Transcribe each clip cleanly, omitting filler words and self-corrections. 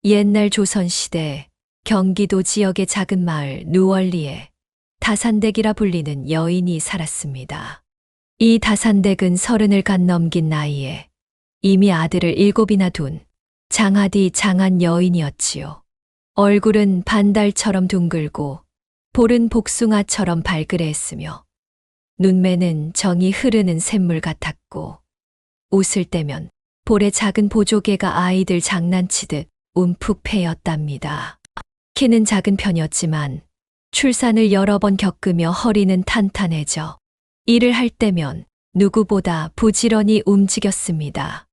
옛날 조선시대 경기도 지역의 작은 마을 누월리에 다산댁이라 불리는 여인이 살았습니다. 이 다산댁은 30을 간 넘긴 나이에 이미 아들을 7이나 둔 장하디 장한 여인이었지요. 얼굴은 반달처럼 둥글고 볼은 복숭아처럼 발그레했으며 눈매는 정이 흐르는 샘물 같았고 웃을 때면 볼에 작은 보조개가 아이들 장난치듯 움푹 패였답니다. 키는 작은 편이었지만 출산을 여러 번 겪으며 허리는 탄탄해져 일을 할 때면 누구보다 부지런히 움직였습니다.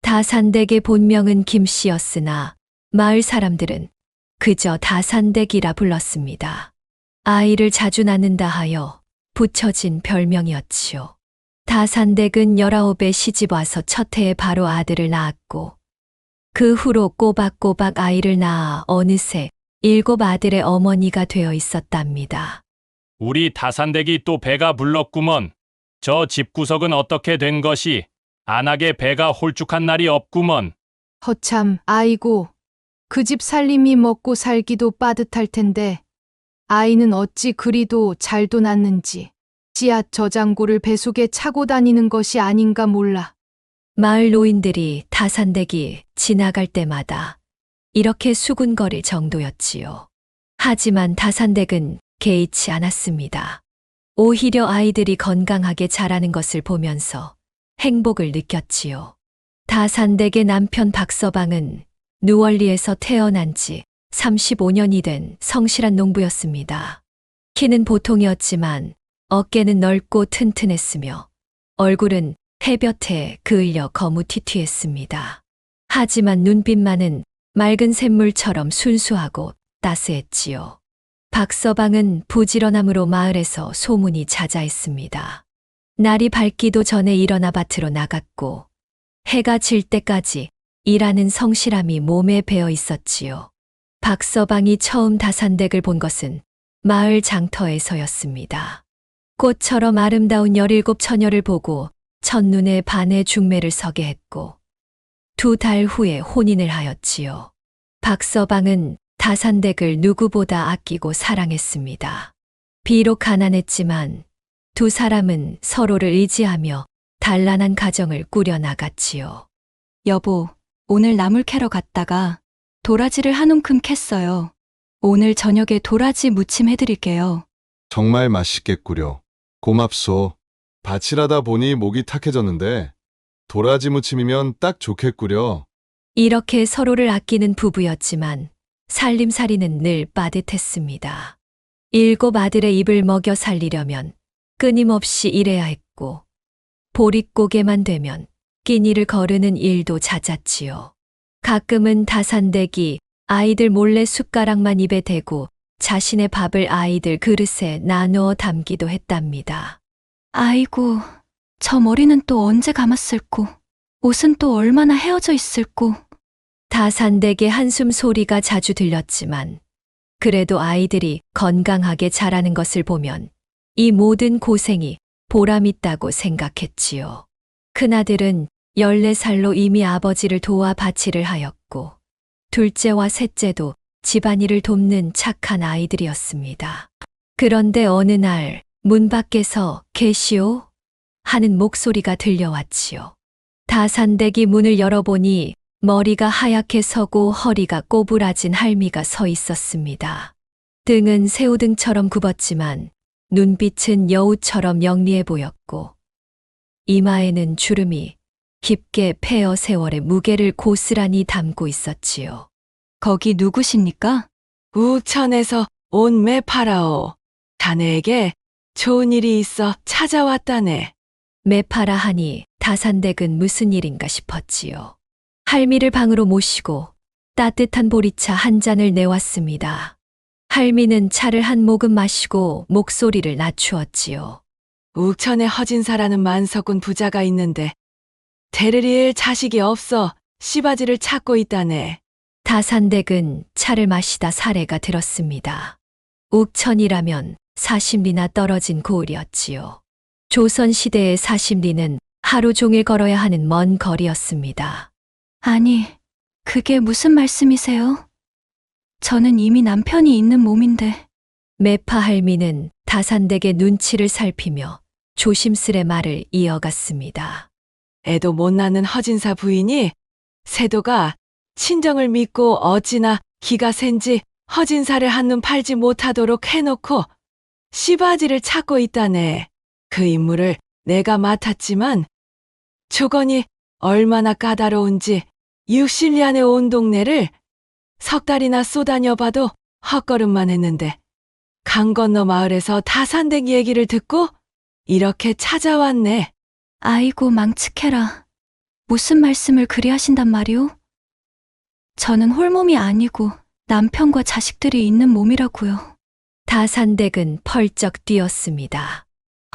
다산댁의 본명은 김씨였으나 마을 사람들은 그저 다산댁이라 불렀습니다. 아이를 자주 낳는다 하여 붙여진 별명이었지요. 다산댁은 19에 시집와서 첫 해에 바로 아들을 낳았고 그 후로 꼬박꼬박 아이를 낳아 어느새 7 아들의 어머니가 되어 있었답니다. 우리 다산댁이 또 배가 불렀구먼. 저 집구석은 어떻게 된 것이? 안하게 배가 홀쭉한 날이 없구먼. 허참, 아이고, 그 집 살림이 먹고 살기도 빠듯할 텐데 아이는 어찌 그리도 잘도 낳는지 씨앗 저장고를 배속에 차고 다니는 것이 아닌가 몰라. 마을 노인들이 다산댁이 지나갈 때마다 이렇게 수군거릴 정도였지요. 하지만 다산댁은 개의치 않았습니다. 오히려 아이들이 건강하게 자라는 것을 보면서 행복을 느꼈지요. 다산댁의 남편 박서방은 누월리에서 태어난 지 35년이 된 성실한 농부였습니다. 키는 보통이었지만 어깨는 넓고 튼튼했으며 얼굴은 햇볕에 그을려 거무튀튀했습니다. 하지만 눈빛만은 맑은 샘물처럼 순수하고 따스했지요. 박서방은 부지런함으로 마을에서 소문이 자자했습니다. 날이 밝기도 전에 일어나 밭으로 나갔고 해가 질 때까지 일하는 성실함이 몸에 배어 있었지요. 박서방이 처음 다산댁을 본 것은 마을 장터에서였습니다. 꽃처럼 아름다운 17 처녀를 보고 첫눈에 반해 중매를 서게 했고 2달 후에 혼인을 하였지요. 박서방은 다산댁을 누구보다 아끼고 사랑했습니다. 비록 가난했지만 두 사람은 서로를 의지하며 단란한 가정을 꾸려나갔지요. 여보, 오늘 나물 캐러 갔다가 도라지를 한 움큼 캤어요. 오늘 저녁에 도라지 무침 해드릴게요. 정말 맛있겠구려. 고맙소. 밭일하다 보니 목이 탁해졌는데 도라지 무침이면 딱 좋겠구려. 이렇게 서로를 아끼는 부부였지만 살림살이는 늘 빠듯했습니다. 7 아들의 입을 먹여 살리려면 끊임없이 일해야 했고 보릿고개만 되면 끼니를 거르는 일도 잦았지요. 가끔은 다산댁이 아이들 몰래 숟가락만 입에 대고 자신의 밥을 아이들 그릇에 나누어 담기도 했답니다. 아이고, 저 머리는 또 언제 감았을꼬. 옷은 또 얼마나 헤어져 있을꼬. 다산댁의 한숨 소리가 자주 들렸지만 그래도 아이들이 건강하게 자라는 것을 보면 이 모든 고생이 보람있다고 생각했지요. 큰아들은 14살로 이미 아버지를 도와 밭일을 하였고 둘째와 셋째도 집안일을 돕는 착한 아이들이었습니다. 그런데 어느 날 문 밖에서 계시오? 하는 목소리가 들려왔지요. 다산댁이 문을 열어보니 머리가 하얗게 서고 허리가 꼬부라진 할미가 서 있었습니다. 등은 새우등처럼 굽었지만 눈빛은 여우처럼 영리해 보였고 이마에는 주름이 깊게 폐어 세월의 무게를 고스란히 담고 있었지요. 거기 누구십니까? 우천에서 온 매파라오. 자네에게 좋은 일이 있어 찾아왔다네. 매파라 하니 다산댁은 무슨 일인가 싶었지요. 할미를 방으로 모시고 따뜻한 보리차 한 잔을 내왔습니다. 할미는 차를 한 모금 마시고 목소리를 낮추었지요. 우천에 허진사라는 만석군 부자가 있는데 데리릴 자식이 없어 씨바지를 찾고 있다네. 다산댁은 차를 마시다 사례가 들었습니다. 욱천이라면 40리나 떨어진 고을이었지요. 조선시대의 40리는 하루 종일 걸어야 하는 먼 거리였습니다. 아니, 그게 무슨 말씀이세요? 저는 이미 남편이 있는 몸인데. 매파 할미는 다산댁의 눈치를 살피며 조심스레 말을 이어갔습니다. 애도 못 낳는 허진사 부인이 세도가 친정을 믿고 어찌나 기가 센지 허진사를 한눈 팔지 못하도록 해놓고 씨바지를 찾고 있다네. 그 임무를 내가 맡았지만 조건이 얼마나 까다로운지 60리 안에 온 동네를 석 달이나 쏘다녀봐도 헛걸음만 했는데 강 건너 마을에서 다산댁 얘기를 듣고 이렇게 찾아왔네. 아이고 망측해라. 무슨 말씀을 그리 하신단 말이오? 저는 홀몸이 아니고 남편과 자식들이 있는 몸이라고요. 다산댁은 펄쩍 뛰었습니다.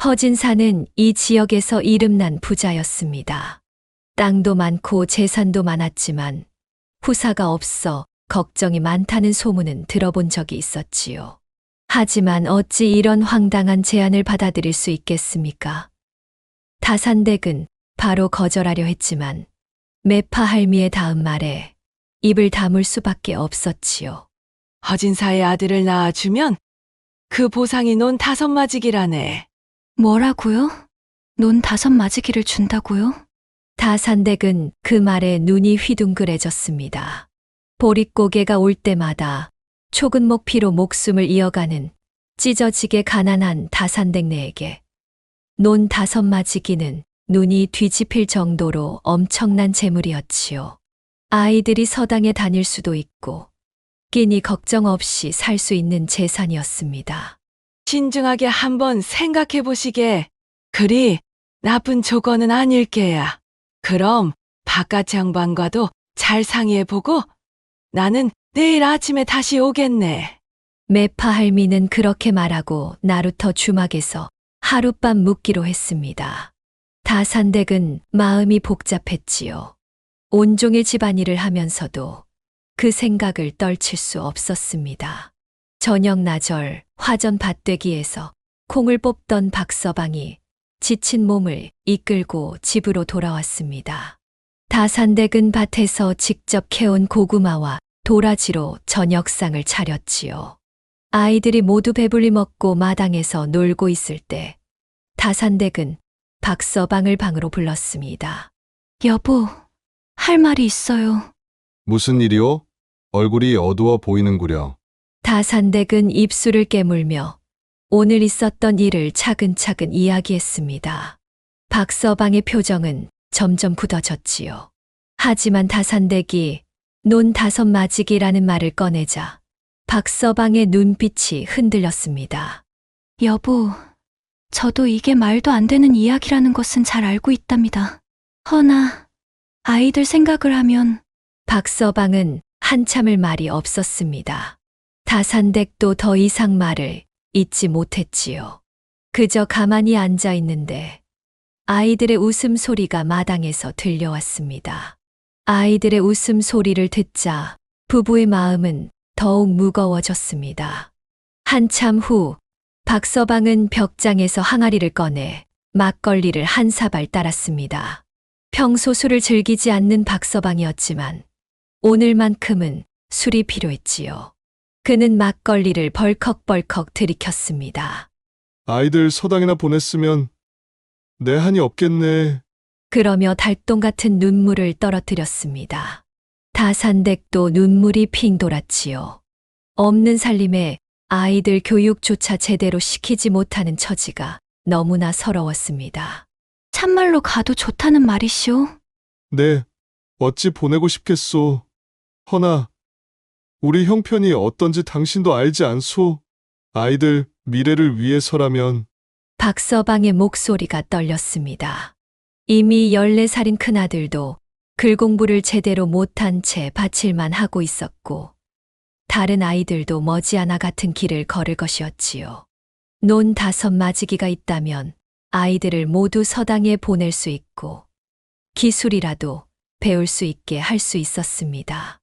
허진사는 이 지역에서 이름난 부자였습니다. 땅도 많고 재산도 많았지만 후사가 없어 걱정이 많다는 소문은 들어본 적이 있었지요. 하지만 어찌 이런 황당한 제안을 받아들일 수 있겠습니까? 다산댁은 바로 거절하려 했지만 매파 할미의 다음 말에 입을 다물 수밖에 없었지요. 허진사의 아들을 낳아주면 그 보상이 논 5마지기라네. 뭐라고요? 논 5마지기를 준다고요? 다산댁은 그 말에 눈이 휘둥그레졌습니다. 보릿고개가 올 때마다 초근목 피로 목숨을 이어가는 찢어지게 가난한 다산댁네에게 논 5마지기는 눈이 뒤집힐 정도로 엄청난 재물이었지요. 아이들이 서당에 다닐 수도 있고 끼니 걱정 없이 살 수 있는 재산이었습니다. 신중하게 한번 생각해 보시게. 그리 나쁜 조건은 아닐게야. 그럼 바깥 장반과도 잘 상의해 보고 나는 내일 아침에 다시 오겠네. 매파 할미는 그렇게 말하고 나루터 주막에서 하룻밤 묵기로 했습니다. 다산댁은 마음이 복잡했지요. 온종일 집안일을 하면서도 그 생각을 떨칠 수 없었습니다. 저녁 나절 화전 밭되기에서 콩을 뽑던 박서방이 지친 몸을 이끌고 집으로 돌아왔습니다. 다산댁은 밭에서 직접 캐온 고구마와 도라지로 저녁상을 차렸지요. 아이들이 모두 배불리 먹고 마당에서 놀고 있을 때 다산댁은 박서방을 방으로 불렀습니다. 여보, 할 말이 있어요. 무슨 일이오? 얼굴이 어두워 보이는구려. 다산댁은 입술을 깨물며 오늘 있었던 일을 차근차근 이야기했습니다. 박서방의 표정은 점점 굳어졌지요. 하지만 다산댁이 논 5마지기라는 말을 꺼내자 박서방의 눈빛이 흔들렸습니다. 여보, 저도 이게 말도 안 되는 이야기라는 것은 잘 알고 있답니다. 허나 아이들 생각을 하면 박서방은 한참을 말이 없었습니다. 다산댁도 더 이상 말을 잇지 못했지요. 그저 가만히 앉아 있는데 아이들의 웃음소리가 마당에서 들려왔습니다. 아이들의 웃음소리를 듣자 부부의 마음은 더욱 무거워졌습니다. 한참 후 박서방은 벽장에서 항아리를 꺼내 막걸리를 한 사발 따랐습니다. 평소 술을 즐기지 않는 박서방이었지만 오늘만큼은 술이 필요했지요. 그는 막걸리를 벌컥벌컥 들이켰습니다. 아이들 서당이나 보냈으면 내 한이 없겠네. 그러며 달동 같은 눈물을 떨어뜨렸습니다. 다산댁도 눈물이 핑 돌았지요. 없는 살림에 아이들 교육조차 제대로 시키지 못하는 처지가 너무나 서러웠습니다. 참말로 가도 좋다는 말이시오? 네, 어찌 보내고 싶겠소. 허나 우리 형편이 어떤지 당신도 알지 않소. 아이들 미래를 위해서라면. 박서방의 목소리가 떨렸습니다. 이미 14살인 큰아들도 글 공부를 제대로 못한 채 바칠만 하고 있었고 다른 아이들도 머지않아 같은 길을 걸을 것이었지요. 논 5마지기가 있다면 아이들을 모두 서당에 보낼 수 있고 기술이라도 배울 수 있게 할 수 있었습니다.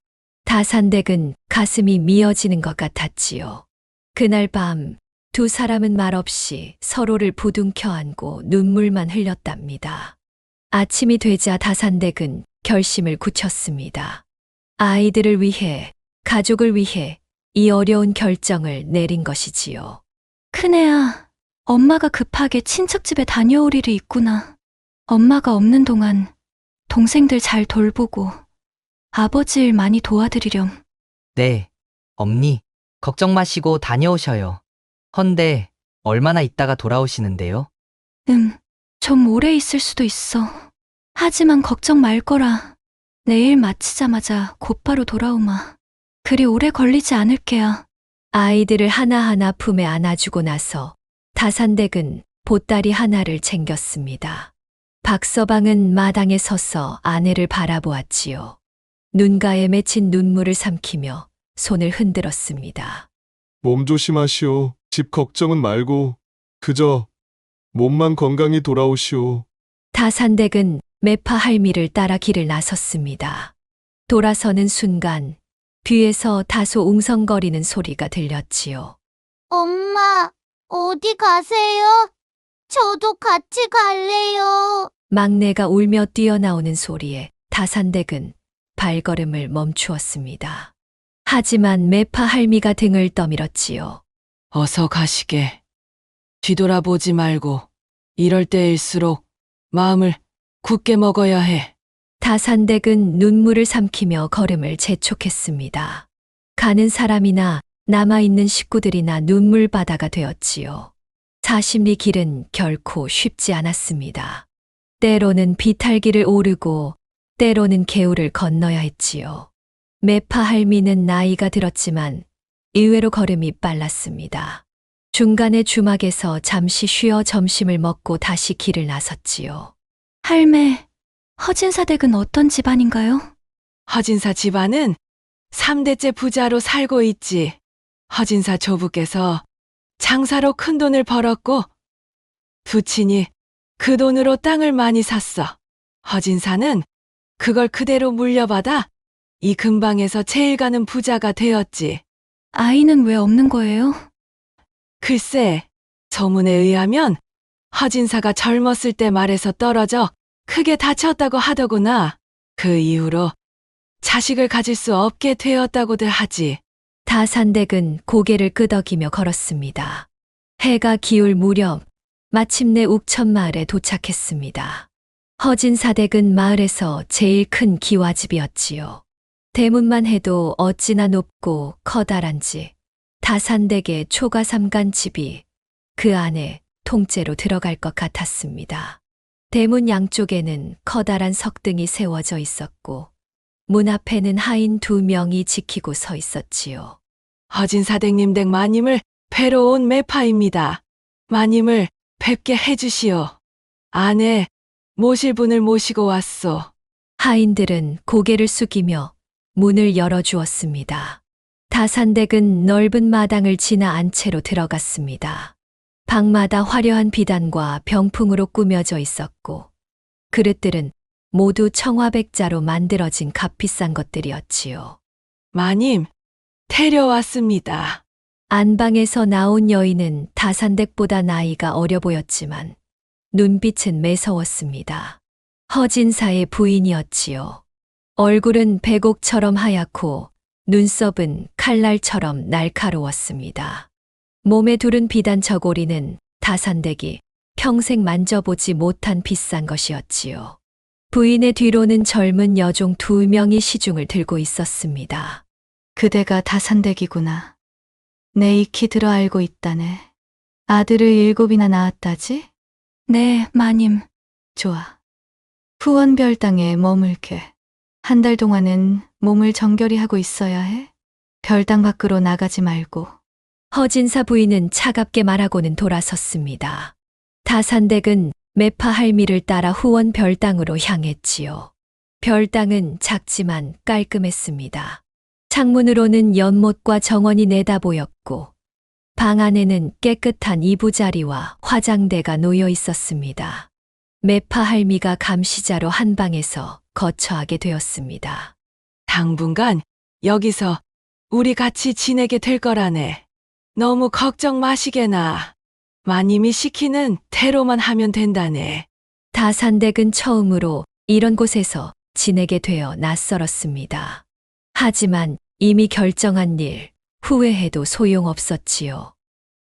다산댁은 가슴이 미어지는 것 같았지요. 그날 밤 두 사람은 말없이 서로를 부둥켜 안고 눈물만 흘렸답니다. 아침이 되자 다산댁은 결심을 굳혔습니다. 아이들을 위해, 가족을 위해 이 어려운 결정을 내린 것이지요. 큰애야, 엄마가 급하게 친척집에 다녀올 일이 있구나. 엄마가 없는 동안 동생들 잘 돌보고 아버지 일 많이 도와드리렴. 네, 엄니, 걱정 마시고 다녀오셔요. 헌데, 얼마나 있다가 돌아오시는데요? 좀 오래 있을 수도 있어. 하지만 걱정 말 거라. 내일 마치자마자 곧바로 돌아오마. 그리 오래 걸리지 않을게야. 아이들을 하나하나 품에 안아주고 나서 다산댁은 보따리 하나를 챙겼습니다. 박서방은 마당에 서서 아내를 바라보았지요. 눈가에 맺힌 눈물을 삼키며 손을 흔들었습니다. 몸 조심하시오. 집 걱정은 말고 그저 몸만 건강히 돌아오시오. 다산댁은 매파 할미를 따라 길을 나섰습니다. 돌아서는 순간 뒤에서 다소 웅성거리는 소리가 들렸지요. 엄마, 어디 가세요? 저도 같이 갈래요. 막내가 울며 뛰어나오는 소리에 다산댁은 발걸음을 멈추었습니다. 하지만 매파 할미가 등을 떠밀었지요. 어서 가시게. 뒤돌아보지 말고 이럴 때일수록 마음을 굳게 먹어야 해. 다산댁은 눈물을 삼키며 걸음을 재촉했습니다. 가는 사람이나 남아있는 식구들이나 눈물바다가 되었지요. 40리 길은 결코 쉽지 않았습니다. 때로는 비탈길을 오르고 때로는 개울을 건너야 했지요. 매파 할미는 나이가 들었지만 의외로 걸음이 빨랐습니다. 중간에 주막에서 잠시 쉬어 점심을 먹고 다시 길을 나섰지요. 할매, 허진사댁은 어떤 집안인가요? 허진사 집안은 3대째 부자로 살고 있지. 허진사 조부께서 장사로 큰 돈을 벌었고 두 친이 그 돈으로 땅을 많이 샀어. 허진사는 그걸 그대로 물려받아 이 근방에서 제일 가는 부자가 되었지. 아이는 왜 없는 거예요? 글쎄, 소문에 의하면 허진사가 젊었을 때 말에서 떨어져 크게 다쳤다고 하더구나. 그 이후로 자식을 가질 수 없게 되었다고들 하지. 다산댁은 고개를 끄덕이며 걸었습니다. 해가 기울 무렵 마침내 욱천마을에 도착했습니다. 허진사댁은 마을에서 제일 큰 기와집이었지요. 대문만 해도 어찌나 높고 커다란지 다산댁의 초가삼간집이 그 안에 통째로 들어갈 것 같았습니다. 대문 양쪽에는 커다란 석등이 세워져 있었고 문 앞에는 하인 2명이 지키고 서 있었지요. 허진사댁님 댁 마님을 뵈러 온 매파입니다. 마님을 뵙게 해주시오. 아내 모실 분을 모시고 왔소. 하인들은 고개를 숙이며 문을 열어주었습니다. 다산댁은 넓은 마당을 지나 안채로 들어갔습니다. 방마다 화려한 비단과 병풍으로 꾸며져 있었고 그릇들은 모두 청화백자로 만들어진 값비싼 것들이었지요. 마님, 데려왔습니다. 안방에서 나온 여인은 다산댁보다 나이가 어려 보였지만 눈빛은 매서웠습니다. 허진사의 부인이었지요. 얼굴은 백옥처럼 하얗고 눈썹은 칼날처럼 날카로웠습니다. 몸에 두른 비단 저고리는 다산댁이 평생 만져보지 못한 비싼 것이었지요. 부인의 뒤로는 젊은 여종 2명이 시중을 들고 있었습니다. 그대가 다산댁이구나. 내 익히 들어 알고 있다네. 아들을 7이나 낳았다지? 네, 마님. 좋아. 후원별당에 머물게. 한 달 동안은 몸을 정결히 하고 있어야 해. 별당 밖으로 나가지 말고. 허진사 부인은 차갑게 말하고는 돌아섰습니다. 다산댁은 매파 할미를 따라 후원 별당으로 향했지요. 별당은 작지만 깔끔했습니다. 창문으로는 연못과 정원이 내다보였고 방 안에는 깨끗한 이부자리와 화장대가 놓여 있었습니다. 매파 할미가 감시자로 한 방에서 거처하게 되었습니다. 당분간 여기서 우리 같이 지내게 될 거라네. 너무 걱정 마시게나. 마님이 시키는 대로만 하면 된다네. 다산댁은 처음으로 이런 곳에서 지내게 되어 낯설었습니다. 하지만 이미 결정한 일, 후회해도 소용없었지요.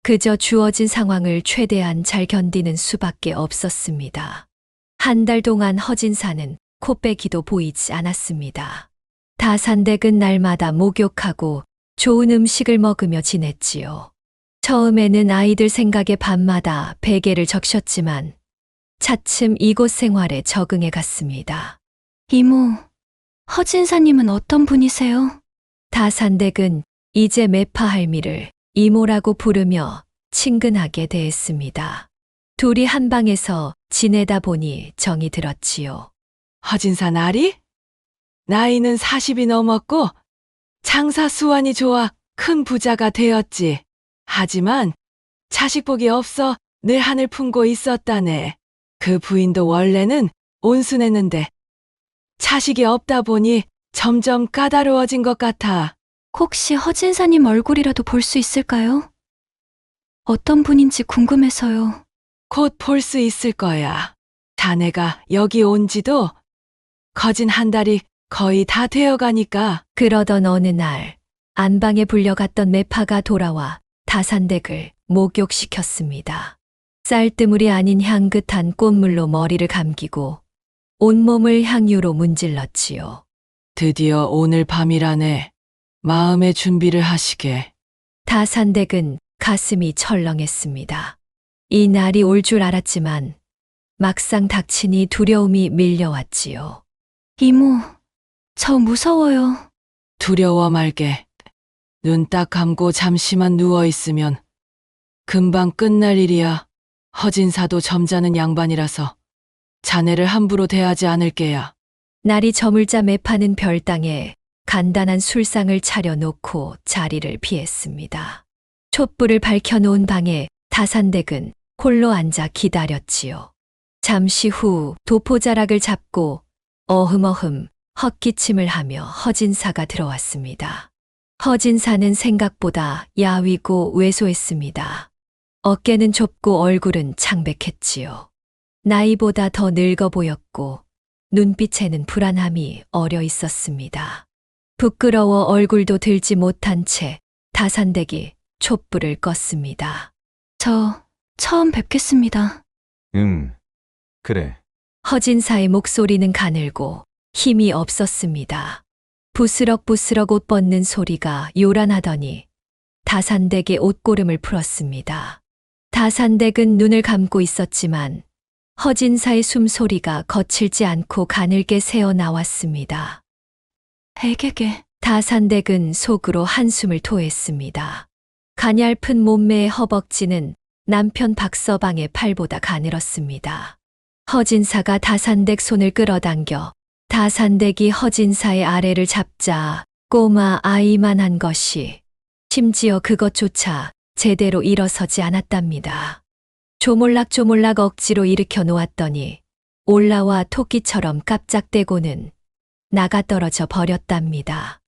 그저 주어진 상황을 최대한 잘 견디는 수밖에 없었습니다. 한 달 동안 허진사는 코빼기도 보이지 않았습니다. 다산댁은 날마다 목욕하고 좋은 음식을 먹으며 지냈지요. 처음에는 아이들 생각에 밤마다 베개를 적셨지만 차츰 이곳 생활에 적응해 갔습니다. 이모, 허진사님은 어떤 분이세요? 다산댁은 이제 매파 할미를 이모라고 부르며 친근하게 대했습니다. 둘이 한 방에서 지내다 보니 정이 들었지요. 허진사 나리? 나이는 40이 넘었고 장사 수완이 좋아 큰 부자가 되었지. 하지만 자식복이 없어 늘 한을 품고 있었다네. 그 부인도 원래는 온순했는데 자식이 없다 보니 점점 까다로워진 것 같아. 혹시 허진사님 얼굴이라도 볼 수 있을까요? 어떤 분인지 궁금해서요. 곧 볼 수 있을 거야. 자네가 여기 온 지도 거진 한 달이 거의 다 되어가니까. 그러던 어느 날 안방에 불려갔던 매파가 돌아와 다산댁을 목욕시켰습니다. 쌀뜨물이 아닌 향긋한 꽃물로 머리를 감기고 온몸을 향유로 문질렀지요. 드디어 오늘 밤이라네. 마음의 준비를 하시게. 다산댁은 가슴이 철렁했습니다. 이 날이 올 줄 알았지만 막상 닥치니 두려움이 밀려왔지요. 이모, 저 무서워요. 두려워 말게. 눈 딱 감고 잠시만 누워있으면 금방 끝날 일이야. 허진사도 점잖은 양반이라서 자네를 함부로 대하지 않을게야. 날이 저물자 매파는 별당에 간단한 술상을 차려놓고 자리를 피했습니다. 촛불을 밝혀놓은 방에 다산댁은 홀로 앉아 기다렸지요. 잠시 후 도포자락을 잡고 어흠어흠 헛기침을 하며 허진사가 들어왔습니다. 허진사는 생각보다 야위고 왜소했습니다. 어깨는 좁고 얼굴은 창백했지요. 나이보다 더 늙어 보였고 눈빛에는 불안함이 어려 있었습니다. 부끄러워 얼굴도 들지 못한 채 다산댁이 촛불을 껐습니다. 저 처음 뵙겠습니다. 그래. 허진사의 목소리는 가늘고 힘이 없었습니다. 부스럭부스럭 옷 벗는 소리가 요란하더니 다산댁의 옷고름을 풀었습니다. 다산댁은 눈을 감고 있었지만 허진사의 숨소리가 거칠지 않고 가늘게 새어 나왔습니다. 에게게. 다산댁은 속으로 한숨을 토했습니다. 가냘픈 몸매의 허벅지는 남편 박서방의 팔보다 가늘었습니다. 허진사가 다산댁 손을 끌어당겨 다산댁이 허진사의 아래를 잡자 꼬마 아이만한 것이 심지어 그것조차 제대로 일어서지 않았답니다. 조몰락조몰락 억지로 일으켜 놓았더니 올라와 토끼처럼 깜짝대고는 나가 떨어져 버렸답니다.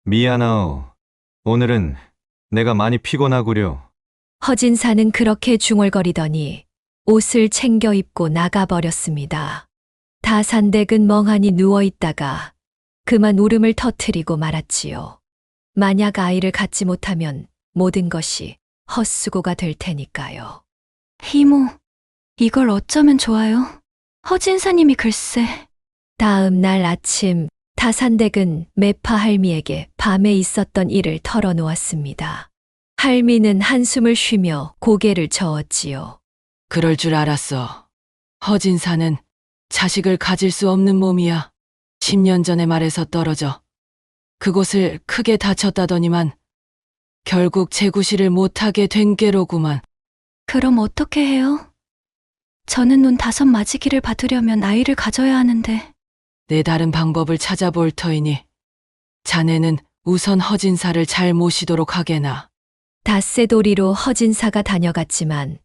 미안하오. 오늘은 내가 많이 피곤하구려. 허진사는 그렇게 중얼거리더니 옷을 챙겨 입고 나가버렸습니다. 다산댁은 멍하니 누워있다가 그만 울음을 터뜨리고 말았지요. 만약 아이를 갖지 못하면 모든 것이 헛수고가 될 테니까요. 이모, 이걸 어쩌면 좋아요? 허진사님이 글쎄. 다음 날 아침 다산댁은 매파 할미에게 밤에 있었던 일을 털어놓았습니다. 할미는 한숨을 쉬며 고개를 저었지요. 그럴 줄 알았어. 허진사는 자식을 가질 수 없는 몸이야. 10년 전에 말해서 떨어져 그곳을 크게 다쳤다더니만 결국 재구실을 못하게 된 게로구만. 그럼 어떻게 해요? 저는 눈 5 맞이기를 받으려면 아이를 가져야 하는데. 내 다른 방법을 찾아볼 터이니 자네는 우선 허진사를 잘 모시도록 하게나. 닷새도리로 허진사가 다녀갔지만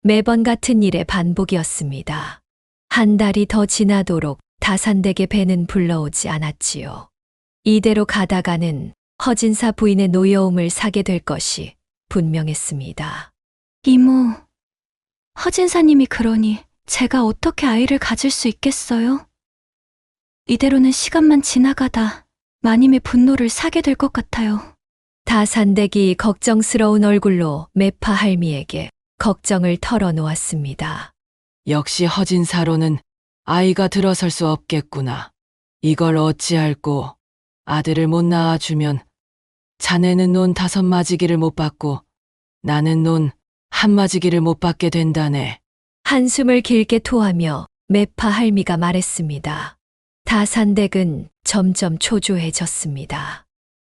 매번 같은 일의 반복이었습니다. 한 달이 더 지나도록 다산댁의 배는 불러오지 않았지요. 이대로 가다가는 허진사 부인의 노여움을 사게 될 것이 분명했습니다. 이모, 허진사님이 그러니 제가 어떻게 아이를 가질 수 있겠어요? 이대로는 시간만 지나가다 마님의 분노를 사게 될 것 같아요. 다산댁이 걱정스러운 얼굴로 매파 할미에게 걱정을 털어놓았습니다. 역시 허진사로는 아이가 들어설 수 없겠구나. 이걸 어찌할꼬. 아들을 못 낳아주면 자네는 논 5마지기를 못 받고 나는 논 1마지기를 못 받게 된다네. 한숨을 길게 토하며 매파 할미가 말했습니다. 다산댁은 점점 초조해졌습니다.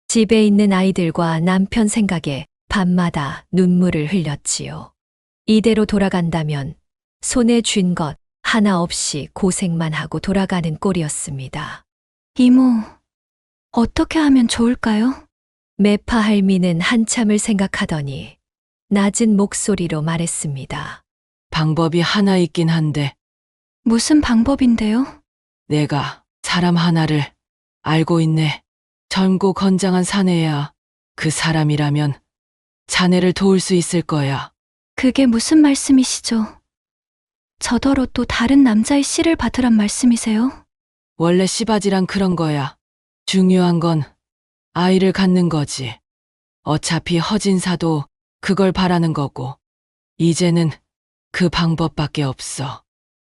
집에 있는 아이들과 남편 생각에 밤마다 눈물을 흘렸지요. 이대로 돌아간다면 손에 쥔 것 하나 없이 고생만 하고 돌아가는 꼴이었습니다. 이모, 어떻게 하면 좋을까요? 매파 할미는 한참을 생각하더니 낮은 목소리로 말했습니다. 방법이 하나 있긴 한데 무슨 방법인데요? 내가 사람 하나를 알고 있네. 젊고 건장한 사내야. 그 사람이라면 자네를 도울 수 있을 거야. 그게 무슨 말씀이시죠? 저더러 또 다른 남자의 씨를 받으란 말씀이세요? 원래 씨바지란 그런 거야. 중요한 건 아이를 갖는 거지. 어차피 허진사도 그걸 바라는 거고. 이제는 그 방법밖에 없어.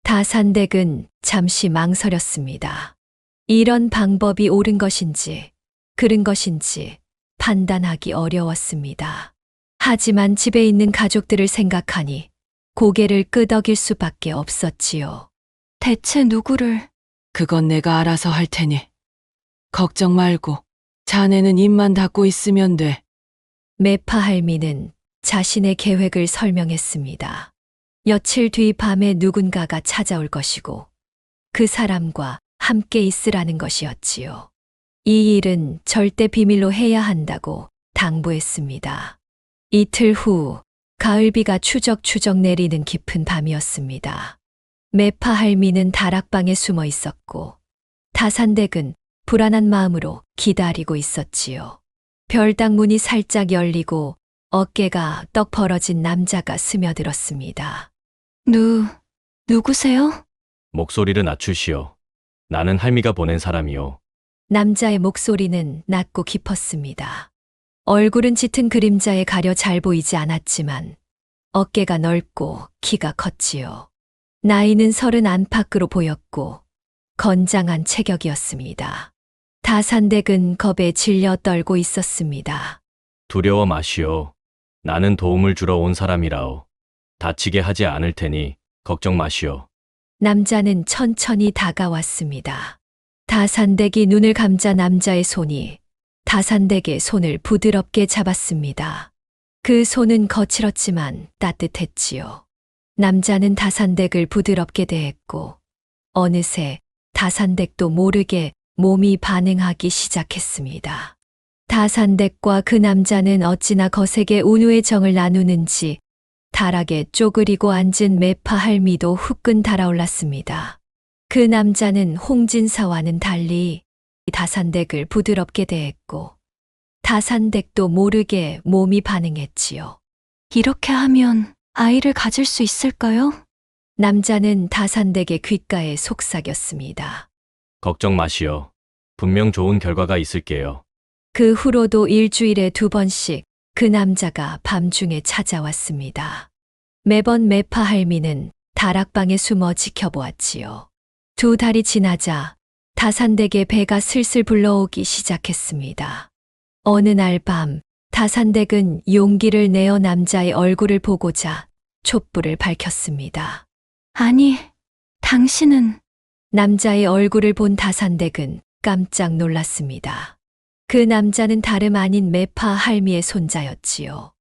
다산댁은 잠시 망설였습니다. 이런 방법이 옳은 것인지 그른 것인지 판단하기 어려웠습니다. 하지만 집에 있는 가족들을 생각하니 고개를 끄덕일 수밖에 없었지요. 대체 누구를? 그건 내가 알아서 할 테니. 걱정 말고 자네는 입만 닫고 있으면 돼. 매파 할미는 자신의 계획을 설명했습니다. 며칠 뒤 밤에 누군가가 찾아올 것이고 그 사람과 함께 있으라는 것이었지요. 이 일은 절대 비밀로 해야 한다고 당부했습니다. 이틀 후 가을비가 추적추적 내리는 깊은 밤이었습니다. 매파 할미는 다락방에 숨어 있었고 다산댁은 불안한 마음으로 기다리고 있었지요. 별당 문이 살짝 열리고 어깨가 떡 벌어진 남자가 스며들었습니다. 누구세요? 목소리를 낮추시오. 나는 할미가 보낸 사람이요. 남자의 목소리는 낮고 깊었습니다. 얼굴은 짙은 그림자에 가려 잘 보이지 않았지만 어깨가 넓고 키가 컸지요. 나이는 30 안팎으로 보였고 건장한 체격이었습니다. 다산댁은 겁에 질려 떨고 있었습니다. 두려워 마시오. 나는 도움을 주러 온 사람이라오. 다치게 하지 않을 테니 걱정 마시오. 남자는 천천히 다가왔습니다. 다산댁이 눈을 감자 남자의 손이 다산댁의 손을 부드럽게 잡았습니다. 그 손은 거칠었지만 따뜻했지요. 남자는 다산댁을 부드럽게 대했고 어느새 다산댁도 모르게 몸이 반응하기 시작했습니다. 다산댁과 그 남자는 어찌나 거세게 운우의 정을 나누는지 다락에 쪼그리고 앉은 매파 할미도 후끈 달아올랐습니다. 그 남자는 홍진사와는 달리 다산댁을 부드럽게 대했고 다산댁도 모르게 몸이 반응했지요. 이렇게 하면 아이를 가질 수 있을까요? 남자는 다산댁의 귓가에 속삭였습니다. 걱정 마시오. 분명 좋은 결과가 있을게요. 그 후로도 일주일에 2번씩 그 남자가 밤중에 찾아왔습니다. 매번 매파 할미는 다락방에 숨어 지켜보았지요. 2달이 지나자 다산댁의 배가 슬슬 불러오기 시작했습니다. 어느 날 밤 다산댁은 용기를 내어 남자의 얼굴을 보고자 촛불을 밝혔습니다. 아니, 당신은 남자의 얼굴을 본 다산댁은 깜짝 놀랐습니다. 그 남자는 다름 아닌 매파 할미의 손자였지요.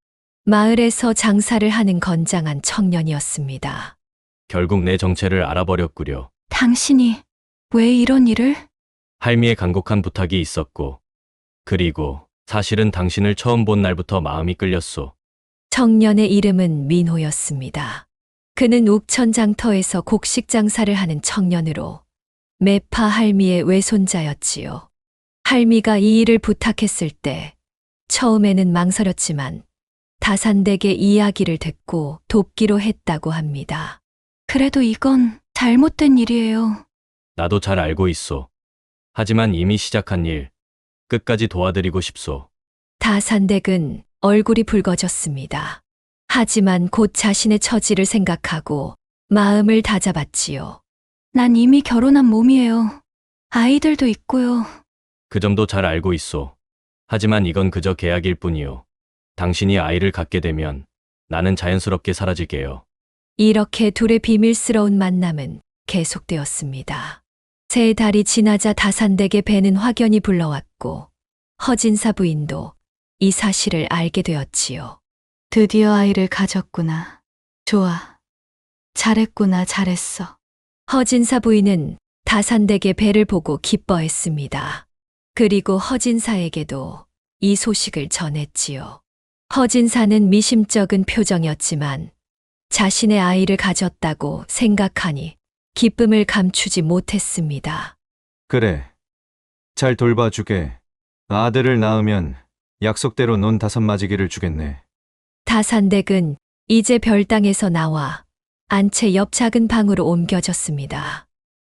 마을에서 장사를 하는 건장한 청년이었습니다. 결국 내 정체를 알아버렸구려. 당신이 왜 이런 일을? 할미의 간곡한 부탁이 있었고, 그리고 사실은 당신을 처음 본 날부터 마음이 끌렸소. 청년의 이름은 민호였습니다. 그는 옥천장터에서 곡식 장사를 하는 청년으로 매파 할미의 외손자였지요. 할미가 이 일을 부탁했을 때 처음에는 망설였지만 다산댁의 이야기를 듣고 돕기로 했다고 합니다. 그래도 이건 잘못된 일이에요. 나도 잘 알고 있소. 하지만 이미 시작한 일, 끝까지 도와드리고 싶소. 다산댁은 얼굴이 붉어졌습니다. 하지만 곧 자신의 처지를 생각하고 마음을 다잡았지요. 난 이미 결혼한 몸이에요. 아이들도 있고요. 그 점도 잘 알고 있소. 하지만 이건 그저 계약일 뿐이요. 당신이 아이를 갖게 되면 나는 자연스럽게 사라질게요. 이렇게 둘의 비밀스러운 만남은 계속되었습니다. 3달이 지나자 다산댁의 배는 확연히 불러왔고 허진사 부인도 이 사실을 알게 되었지요. 드디어 아이를 가졌구나. 좋아. 잘했구나, 잘했어. 허진사 부인은 다산댁의 배를 보고 기뻐했습니다. 그리고 허진사에게도 이 소식을 전했지요. 허진사는 미심쩍은 표정이었지만 자신의 아이를 가졌다고 생각하니 기쁨을 감추지 못했습니다. 그래. 잘 돌봐주게. 아들을 낳으면 약속대로 논 5마지기를 주겠네. 다산댁은 이제 별당에서 나와 안채 옆 작은 방으로 옮겨졌습니다.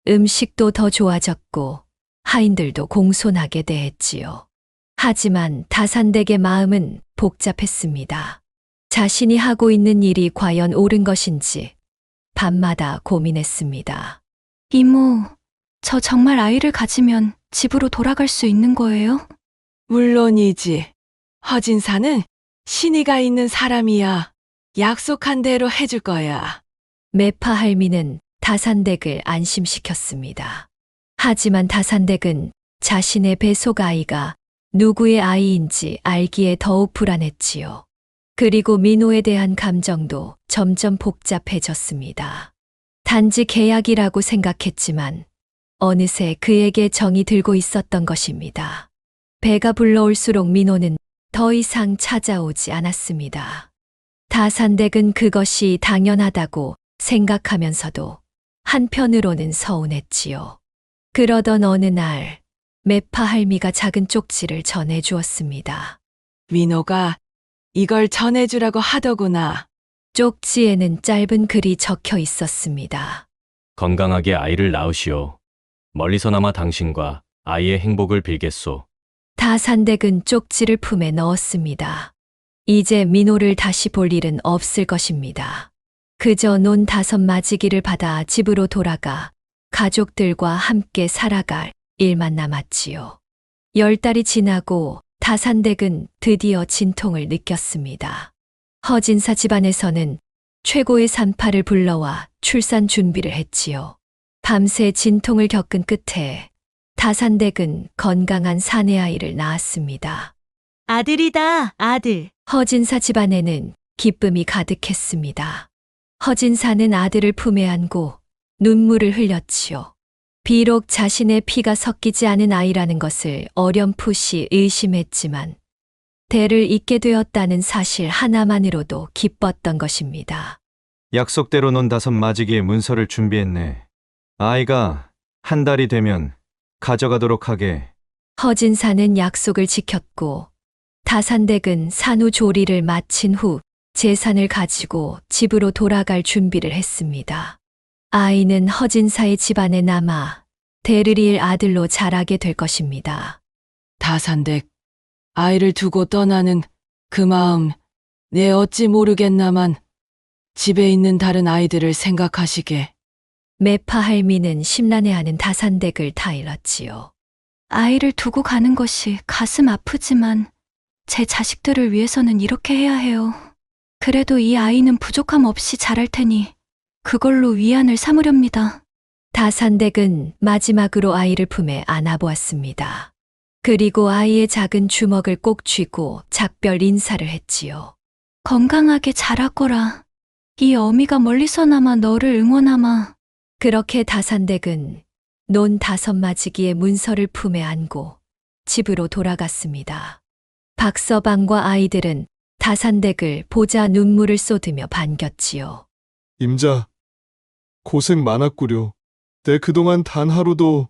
음식도 더 좋아졌고 하인들도 공손하게 대했지요. 하지만 다산댁의 마음은 복잡했습니다. 자신이 하고 있는 일이 과연 옳은 것인지 밤마다 고민했습니다. 이모, 저 정말 아이를 가지면 집으로 돌아갈 수 있는 거예요? 물론이지. 허진사는 신의가 있는 사람이야. 약속한 대로 해줄 거야. 매파 할미는 다산댁을 안심시켰습니다. 하지만 다산댁은 자신의 뱃속 아이가 누구의 아이인지 알기에 더욱 불안했지요. 그리고 민호에 대한 감정도 점점 복잡해졌습니다. 단지 계약이라고 생각했지만 어느새 그에게 정이 들고 있었던 것입니다. 배가 불러올수록 민호는 더 이상 찾아오지 않았습니다. 다산댁은 그것이 당연하다고 생각하면서도 한편으로는 서운했지요. 그러던 어느 날 매파 할미가 작은 쪽지를 전해주었습니다. 민호가 이걸 전해주라고 하더구나. 쪽지에는 짧은 글이 적혀 있었습니다. 건강하게 아이를 낳으시오. 멀리서나마 당신과 아이의 행복을 빌겠소. 다산댁은 쪽지를 품에 넣었습니다. 이제 민호를 다시 볼 일은 없을 것입니다. 그저 논 5마지기를 받아 집으로 돌아가 가족들과 함께 살아갈 일만 남았지요. 10달이 지나고 다산댁은 드디어 진통을 느꼈습니다. 허진사 집안에서는 최고의 산파를 불러와 출산 준비를 했지요. 밤새 진통을 겪은 끝에 다산댁은 건강한 사내 아이를 낳았습니다. 아들이다, 아들. 허진사 집안에는 기쁨이 가득했습니다. 허진사는 아들을 품에 안고 눈물을 흘렸지요. 비록 자신의 피가 섞이지 않은 아이라는 것을 어렴풋이 의심했지만 대를 잇게 되었다는 사실 하나만으로도 기뻤던 것입니다. 약속대로 논 5마지기의 문서를 준비했네. 아이가 1달이 되면 가져가도록 하게. 허진사는 약속을 지켰고 다산댁은 산후조리를 마친 후 재산을 가지고 집으로 돌아갈 준비를 했습니다. 아이는 허진사의 집안에 남아 대를 이을 아들로 자라게 될 것입니다. 다산댁, 아이를 두고 떠나는 그 마음, 내 어찌 모르겠나만 집에 있는 다른 아이들을 생각하시게. 매파 할미는 심란해하는 다산댁을 타일렀지요. 아이를 두고 가는 것이 가슴 아프지만 제 자식들을 위해서는 이렇게 해야 해요. 그래도 이 아이는 부족함 없이 자랄 테니 그걸로 위안을 삼으렵니다. 다산댁은 마지막으로 아이를 품에 안아보았습니다. 그리고 아이의 작은 주먹을 꼭 쥐고 작별 인사를 했지요. 건강하게 자라거라. 이 어미가 멀리서나마 너를 응원하마. 그렇게 다산댁은 논 5마지기의 문서를 품에 안고 집으로 돌아갔습니다. 박서방과 아이들은 다산댁을 보자 눈물을 쏟으며 반겼지요. 임자, 고생 많았구려. 내 그동안 단 하루도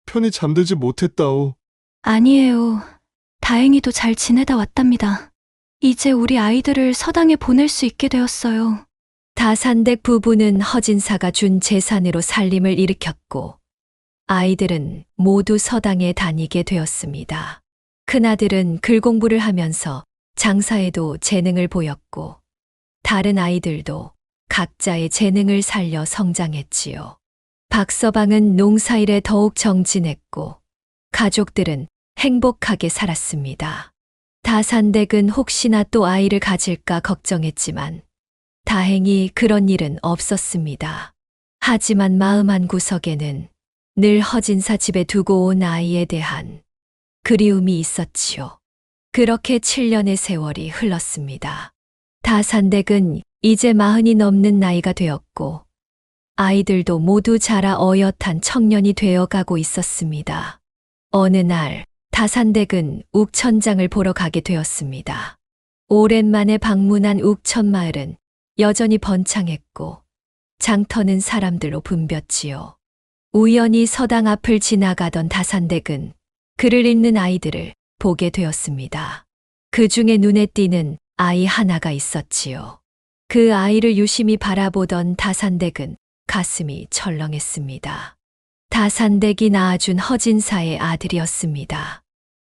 편히 잠들지 못했다오. 아니에요. 다행히도 잘 지내다 왔답니다. 이제 우리 아이들을 서당에 보낼 수 있게 되었어요. 다산댁 부부는 허진사가 준 재산으로 살림을 일으켰고 아이들은 모두 서당에 다니게 되었습니다. 큰아들은 글 공부를 하면서 장사에도 재능을 보였고, 다른 아이들도 각자의 재능을 살려 성장했지요. 박서방은 농사일에 더욱 정진했고, 가족들은 행복하게 살았습니다. 다산댁은 혹시나 또 아이를 가질까 걱정했지만, 다행히 그런 일은 없었습니다. 하지만 마음 한구석에는 늘 허진사 집에 두고 온 아이에 대한 그리움이 있었지요. 그렇게 7년의 세월이 흘렀습니다. 다산댁은 이제 40이 넘는 나이가 되었고, 아이들도 모두 자라 어엿한 청년이 되어 가고 있었습니다. 어느 날 다산댁은 욱천장을 보러 가게 되었습니다. 오랜만에 방문한 욱천마을은 여전히 번창했고 장 터는 사람들로 붐볐지요. 우연히 서당 앞을 지나가던 다산댁은 글을 읽는 아이들을 보게 되었습니다. 그 중에 눈에 띄는 아이 하나가 있었지요. 그 아이를 유심히 바라보던 다산댁은 가슴이 철렁했습니다. 다산댁이 낳아준 허진사의 아들이었습니다.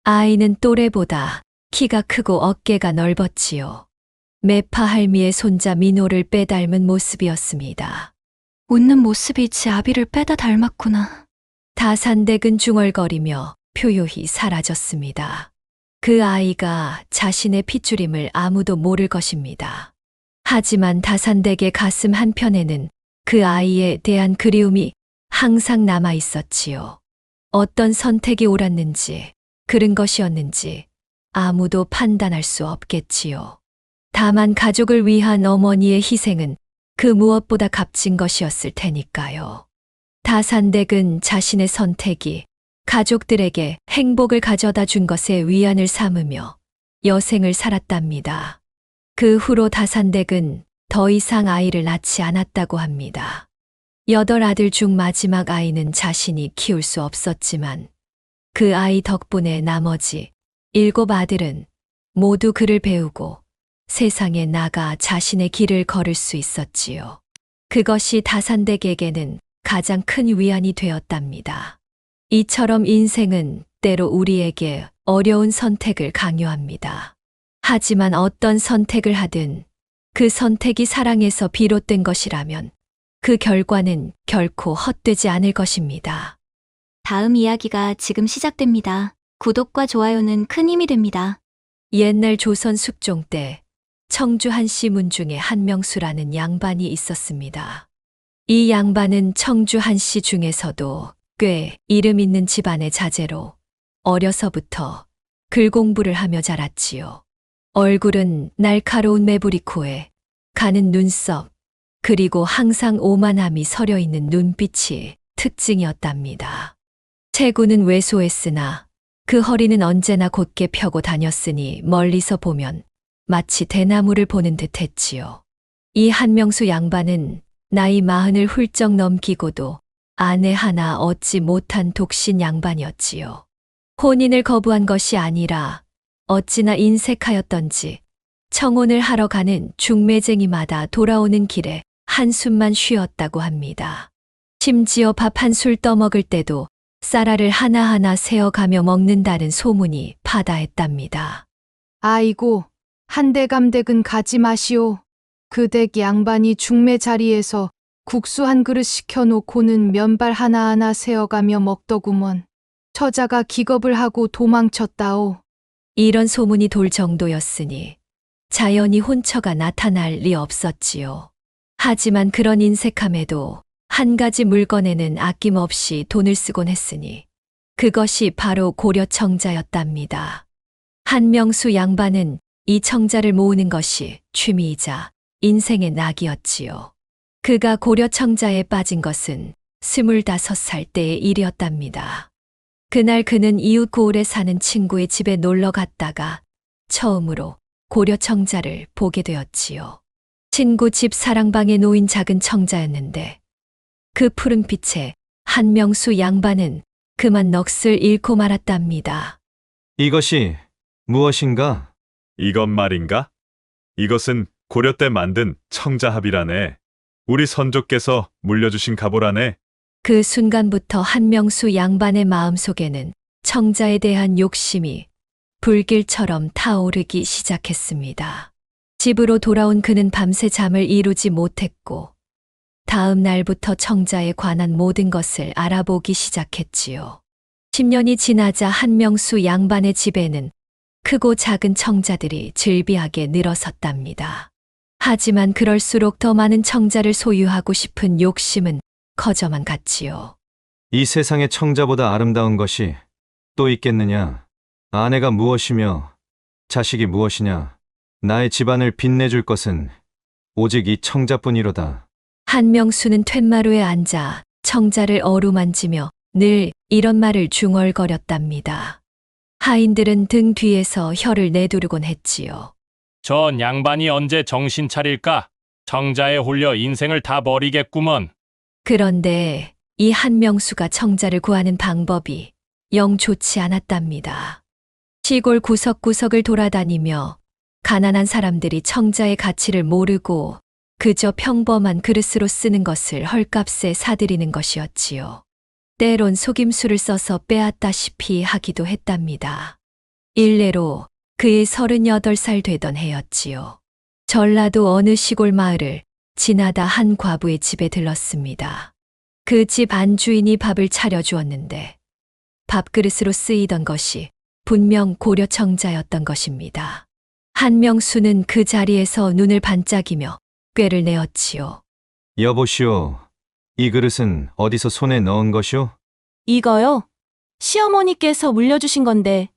아이는 또래보다 키가 크고 어깨가 넓었지요. 매파 할미의 손자 민호를 빼닮은 모습이었습니다. 웃는 모습이 지 아비를 빼다 닮았구나. 다산댁은 중얼거리며 표요히 사라졌습니다. 그 아이가 자신의 핏줄임을 아무도 모를 것입니다. 하지만 다산댁의 가슴 한편에는 그 아이에 대한 그리움이 항상 남아 있었지요. 어떤 선택이 옳았는지, 그른 것이었는지 아무도 판단할 수 없겠지요. 다만 가족을 위한 어머니의 희생은 그 무엇보다 값진 것이었을 테니까요. 다산댁은 자신의 선택이 가족들에게 행복을 가져다 준 것에 위안을 삼으며 여생을 살았답니다. 그 후로 다산댁은 더 이상 아이를 낳지 않았다고 합니다. 8아들 중 마지막 아이는 자신이 키울 수 없었지만 그 아이 덕분에 나머지 7아들은 모두 글을 배우고 세상에 나가 자신의 길을 걸을 수 있었지요. 그것이 다산댁에게는 가장 큰 위안이 되었답니다. 이처럼 인생은 때로 우리에게 어려운 선택을 강요합니다. 하지만 어떤 선택을 하든 그 선택이 사랑에서 비롯된 것이라면 그 결과는 결코 헛되지 않을 것입니다. 다음 이야기가 지금 시작됩니다. 구독과 좋아요는 큰 힘이 됩니다. 옛날 조선 숙종 때 청주 한씨 문중에 한명수라는 양반이 있었습니다. 이 양반은 청주 한씨 중에서도 꽤 이름 있는 집안의 자제로 어려서부터 글 공부를 하며 자랐지요. 얼굴은 날카로운 매부리 코에 가는 눈썹, 그리고 항상 오만함이 서려 있는 눈빛이 특징이었답니다. 체구는 왜소했으나 그 허리는 언제나 곧게 펴고 다녔으니 멀리서 보면 마치 대나무를 보는 듯 했지요. 이 한명수 양반은 나이 40을 훌쩍 넘기고도 아내 하나 얻지 못한 독신 양반이었지요. 혼인을 거부한 것이 아니라 어찌나 인색하였던지 청혼을 하러 가는 중매쟁이마다 돌아오는 길에 한숨만 쉬었다고 합니다. 심지어 밥 한 술 떠먹을 때도 쌀알을 하나하나 세어가며 먹는다는 소문이 파다했답니다. 아이고, 한대감댁은 가지 마시오. 그 댁 양반이 중매 자리에서 국수 한 그릇 시켜놓고는 면발 하나하나 세어가며 먹더구먼. 처자가 기겁을 하고 도망쳤다오. 이런 소문이 돌 정도였으니 자연히 혼처가 나타날 리 없었지요. 하지만 그런 인색함에도 한 가지 물건에는 아낌없이 돈을 쓰곤 했으니 그것이 바로 고려청자였답니다. 한명수 양반은 이 청자를 모으는 것이 취미이자 인생의 낙이었지요. 그가 고려청자에 빠진 것은 25살 때의 일이었답니다. 그날 그는 이웃 고을에 사는 친구의 집에 놀러 갔다가 처음으로 고려청자를 보게 되었지요. 친구 집 사랑방에 놓인 작은 청자였는데 그 푸른 빛에 한명수 양반은 그만 넋을 잃고 말았답니다. 이것이 무엇인가? 이것 말인가? 이것은 고려 때 만든 청자합이라네. 우리 선조께서 물려주신 가보라네. 그 순간부터 한명수 양반의 마음속에는 청자에 대한 욕심이 불길처럼 타오르기 시작했습니다. 집으로 돌아온 그는 밤새 잠을 이루지 못했고, 다음 날부터 청자에 관한 모든 것을 알아보기 시작했지요. 10년이 지나자 한명수 양반의 집에는 크고 작은 청자들이 즐비하게 늘어섰답니다. 하지만 그럴수록 더 많은 청자를 소유하고 싶은 욕심은 커져만 갔지요. 이 세상에 청자보다 아름다운 것이 또 있겠느냐? 아내가 무엇이며 자식이 무엇이냐? 나의 집안을 빛내줄 것은 오직 이 청자뿐이로다. 한명수는 툇마루에 앉아 청자를 어루만지며 늘 이런 말을 중얼거렸답니다. 하인들은 등 뒤에서 혀를 내두르곤 했지요. 전 양반이 언제 정신 차릴까? 청자에 홀려 인생을 다 버리겠구먼. 그런데 이 한명수가 청자를 구하는 방법이 영 좋지 않았답니다. 시골 구석구석을 돌아다니며 가난한 사람들이 청자의 가치를 모르고 그저 평범한 그릇으로 쓰는 것을 헐값에 사들이는 것이었지요. 때론 속임수를 써서 빼앗다시피 하기도 했답니다. 일례로 그의 38살 되던 해였지요. 전라도 어느 시골 마을을 지나다 한 과부의 집에 들렀습니다. 그 집 안주인이 밥을 차려주었는데 밥그릇으로 쓰이던 것이 분명 고려청자였던 것입니다. 한명수는 그 자리에서 눈을 반짝이며 꾀를 내었지요. 여보시오, 이 그릇은 어디서 손에 넣은 것이오? 이거요? 시어머니께서 물려주신 건데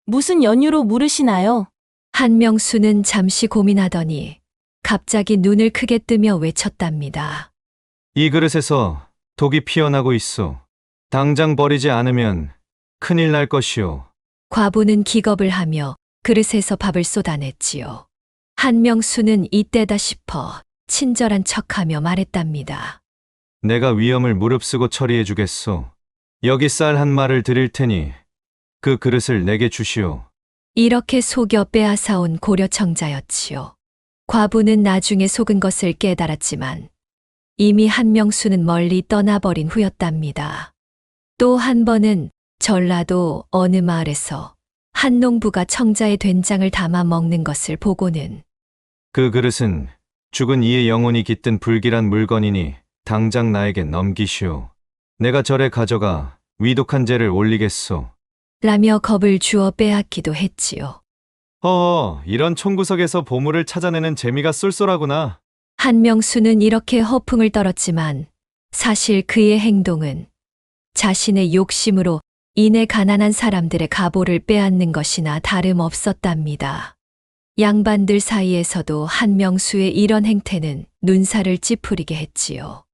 무슨 연유로 물으시나요? 한명수는 잠시 고민하더니 갑자기 눈을 크게 뜨며 외쳤답니다. 이 그릇에서 독이 피어나고 있소. 당장 버리지 않으면 큰일 날 것이오. 과부는 기겁을 하며 그릇에서 밥을 쏟아냈지요. 한명수는 이때다 싶어 친절한 척하며 말했답니다. 내가 위험을 무릅쓰고 처리해 주겠소. 여기 쌀 한 마를 드릴 테니 그 그릇을 내게 주시오. 이렇게 속여 빼앗아온 고려청자였지요. 과부는 나중에 속은 것을 깨달았지만 이미 한명수는 멀리 떠나버린 후였답니다. 또 한 번은 전라도 어느 마을에서 한 농부가 청자의 된장을 담아 먹는 것을 보고는 그 그릇은 죽은 이의 영혼이 깃든 불길한 물건이니 당장 나에게 넘기시오. 내가 절에 가져가 위독한 죄를 올리겠소. 라며 겁을 주어 빼앗기도 했지요. 이런 총구석에서 보물을 찾아내는 재미가 쏠쏠하구나. 한명수는 이렇게 허풍을 떨었지만 사실 그의 행동은 자신의 욕심으로 인해 가난한 사람들의 가보를 빼앗는 것이나 다름없었답니다. 양반들 사이에서도 한명수의 이런 행태는 눈살을 찌푸리게 했지요.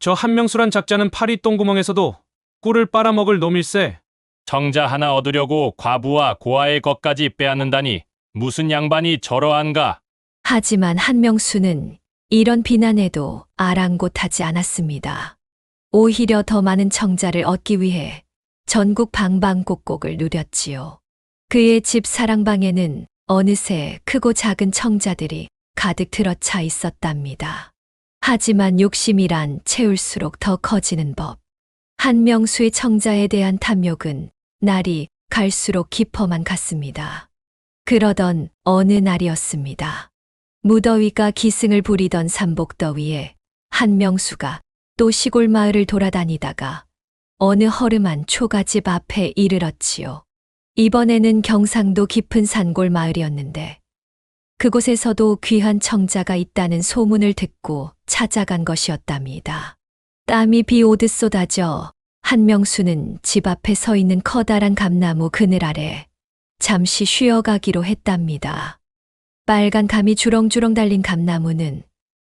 저 한명수란 작자는 파리 똥구멍에서도 꿀을 빨아먹을 놈일세. 청자 하나 얻으려고 과부와 고아의 것까지 빼앗는다니 무슨 양반이 저러한가? 하지만 한명수는 이런 비난에도 아랑곳하지 않았습니다. 오히려 더 많은 청자를 얻기 위해 전국 방방곡곡을 누렸지요. 그의 집 사랑방에는 어느새 크고 작은 청자들이 가득 들어차 있었답니다. 하지만 욕심이란 채울수록 더 커지는 법. 한명수의 청자에 대한 탐욕은 날이 갈수록 깊어만 갔습니다. 그러던 어느 날이었습니다. 무더위가 기승을 부리던 삼복더위에 한명수가 또 시골 마을을 돌아다니다가 어느 허름한 초가집 앞에 이르렀지요. 이번에는 경상도 깊은 산골 마을이었는데 그곳에서도 귀한 청자가 있다는 소문을 듣고 찾아간 것이었답니다. 땀이 비 오듯 쏟아져 한명수는 집 앞에 서 있는 커다란 감나무 그늘 아래 잠시 쉬어가기로 했답니다. 빨간 감이 주렁주렁 달린 감나무는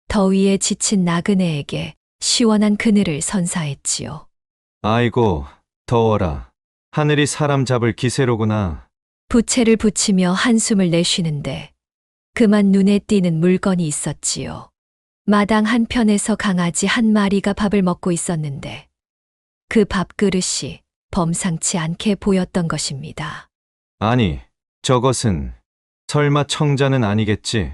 더위에 지친 나그네에게 시원한 그늘을 선사했지요. 아이고, 더워라. 하늘이 사람 잡을 기세로구나. 부채를 붙이며 한숨을 내쉬는데 그만 눈에 띄는 물건이 있었지요. 마당 한편에서 강아지 한 마리가 밥을 먹고 있었는데 그 밥그릇이 범상치 않게 보였던 것입니다. 아니, 저것은 설마 청자는 아니겠지?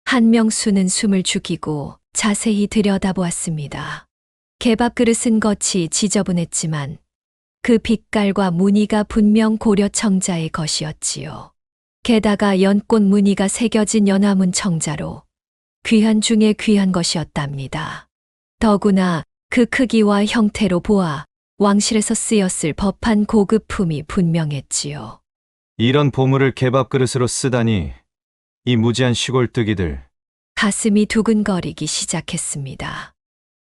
한명수는 숨을 죽이고 자세히 들여다보았습니다. 개밥그릇은 겉이 지저분했지만 그 빛깔과 무늬가 분명 고려 청자의 것이었지요. 게다가 연꽃 무늬가 새겨진 연화문 청자로 귀한 중에 귀한 것이었답니다. 더구나 그 크기와 형태로 보아 왕실에서 쓰였을 법한 고급품이 분명했지요. 이런 보물을 개밥 그릇으로 쓰다니 이 무지한 시골뜨기들. 가슴이 두근거리기 시작했습니다.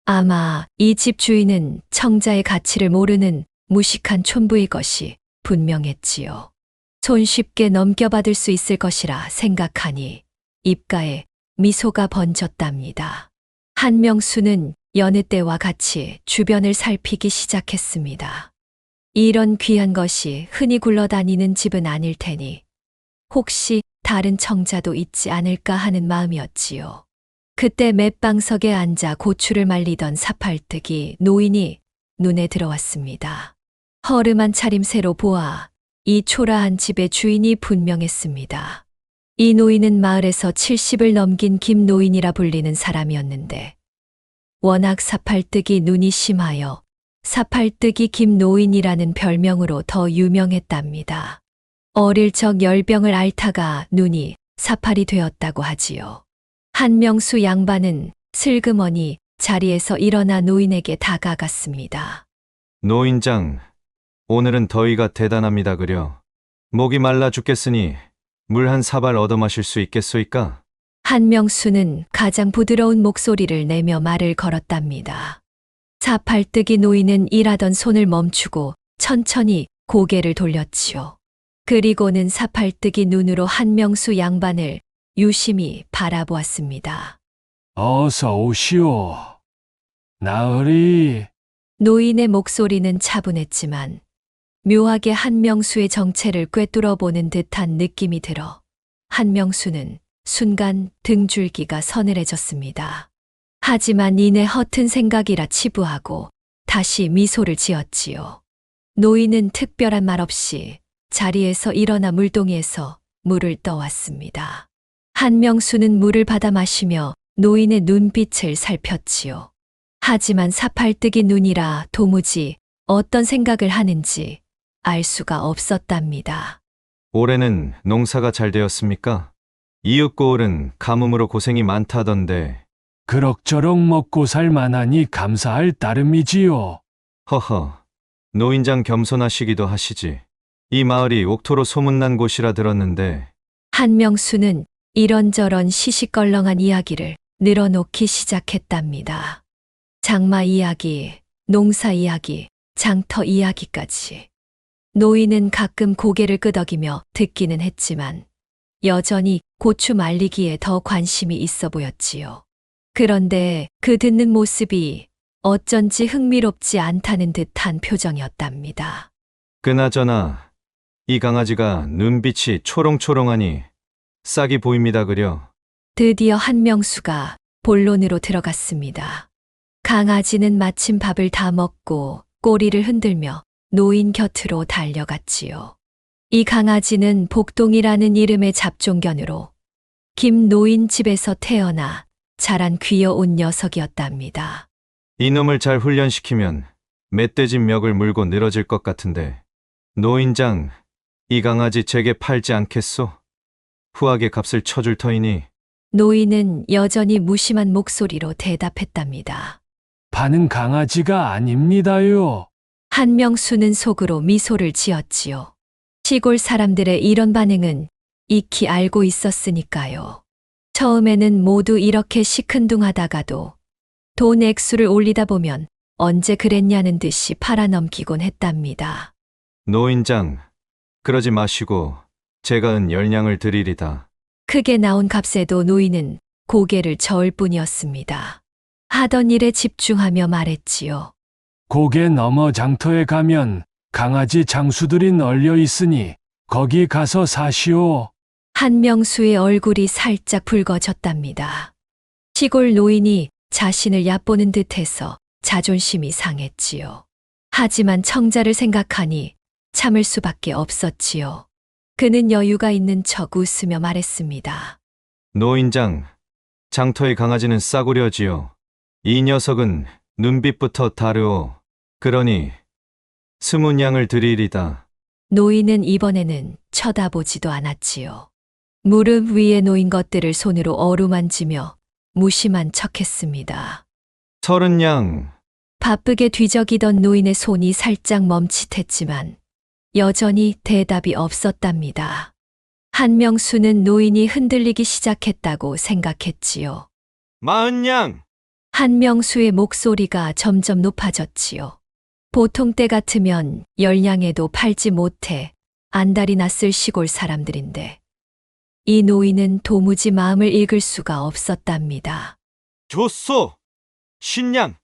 아마 이 집 주인은 청자의 가치를 모르는 무식한 촌부의 것이 분명했지요. 손쉽게 넘겨받을 수 있을 것이라 생각하니 입가에 미소가 번졌답니다. 한명수는 여느 때와 같이 주변을 살피기 시작했습니다. 이런 귀한 것이 흔히 굴러다니는 집은 아닐 테니 혹시 다른 청자도 있지 않을까 하는 마음이었지요. 그때 맷방석에 앉아 고추를 말리던 사팔뜨기 노인이 눈에 들어왔습니다. 허름한 차림새로 보아 이 초라한 집의 주인이 분명했습니다. 이 노인은 마을에서 70을 넘긴 김노인이라 불리는 사람이었는데 워낙 사팔뜨기 눈이 심하여 사팔뜨기 김노인이라는 별명으로 더 유명했답니다. 어릴 적 열병을 앓다가 눈이 사팔이 되었다고 하지요. 한명수 양반은 슬그머니 자리에서 일어나 노인에게 다가갔습니다. 노인장, 오늘은 더위가 대단합니다 그려. 목이 말라 죽겠으니 물 한 사발 얻어 마실 수 있겠소이까? 한명수는 가장 부드러운 목소리를 내며 말을 걸었답니다. 사팔뜨기 노인은 일하던 손을 멈추고 천천히 고개를 돌렸지요. 그리고는 사팔뜨기 눈으로 한명수 양반을 유심히 바라보았습니다. 어서 오시오. 나으리. 노인의 목소리는 차분했지만 묘하게 한명수의 정체를 꿰뚫어보는 듯한 느낌이 들어 한명수는 순간 등줄기가 서늘해졌습니다. 하지만 이내 허튼 생각이라 치부하고 다시 미소를 지었지요. 노인은 특별한 말 없이 자리에서 일어나 물동이에서 물을 떠왔습니다. 한명수는 물을 받아 마시며 노인의 눈빛을 살폈지요. 하지만 사팔뜨기 눈이라 도무지 어떤 생각을 하는지 알 수가 없었답니다. 올해는 농사가 잘 되었습니까? 이윽고을은 가뭄으로 고생이 많다던데. 그럭저럭 먹고 살 만하니 감사할 따름이지요. 허허, 노인장 겸손하시기도 하시지. 이 마을이 옥토로 소문난 곳이라 들었는데. 한명수는 이런저런 시시껄렁한 이야기를 늘어놓기 시작했답니다. 장마 이야기, 농사 이야기, 장터 이야기까지. 노인은 가끔 고개를 끄덕이며 듣기는 했지만 여전히 고추 말리기에 더 관심이 있어 보였지요. 그런데 그 듣는 모습이 어쩐지 흥미롭지 않다는 듯한 표정이었답니다. 그나저나 이 강아지가 눈빛이 초롱초롱하니 싹이 보입니다 그려. 드디어 한명수가 본론으로 들어갔습니다. 강아지는 마침 밥을 다 먹고 꼬리를 흔들며 노인 곁으로 달려갔지요. 이 강아지는 복동이라는 이름의 잡종견으로 김노인 집에서 태어나 자란 귀여운 녀석이었답니다. 이놈을 잘 훈련시키면 멧돼지 멱을 물고 늘어질 것 같은데. 노인장, 이 강아지 제게 팔지 않겠소? 후하게 값을 쳐줄 터이니. 노인은 여전히 무심한 목소리로 대답했답니다. 파는 강아지가 아닙니다요. 한명수는 속으로 미소를 지었지요. 시골 사람들의 이런 반응은 익히 알고 있었으니까요. 처음에는 모두 이렇게 시큰둥하다가도 돈 액수를 올리다 보면 언제 그랬냐는 듯이 팔아넘기곤 했답니다. 노인장, 그러지 마시고 제가 은 10냥을 드리리다. 크게 나온 값에도 노인은 고개를 저을 뿐이었습니다. 하던 일에 집중하며 말했지요. 고개 너머 장터에 가면 강아지 장수들이 널려 있으니 거기 가서 사시오. 한명수의 얼굴이 살짝 붉어졌답니다. 시골 노인이 자신을 얕보는 듯해서 자존심이 상했지요. 하지만 청자를 생각하니 참을 수밖에 없었지요. 그는 여유가 있는 척 웃으며 말했습니다. 노인장, 장터의 강아지는 싸구려지요. 이 녀석은 눈빛부터 다르오. 그러니 스문양을 드리리다. 노인은 이번에는 쳐다보지도 않았지요. 무릎 위에 놓인 것들을 손으로 어루만지며 무심한 척했습니다. 30냥. 바쁘게 뒤적이던 노인의 손이 살짝 멈칫했지만 여전히 대답이 없었답니다. 한명수는 노인이 흔들리기 시작했다고 생각했지요. 40냥. 한명수의 목소리가 점점 높아졌지요. 보통 때 같으면 10냥에도 팔지 못해 안달이 났을 시골 사람들인데 이 노인은 도무지 마음을 읽을 수가 없었답니다. 좋소. 50냥.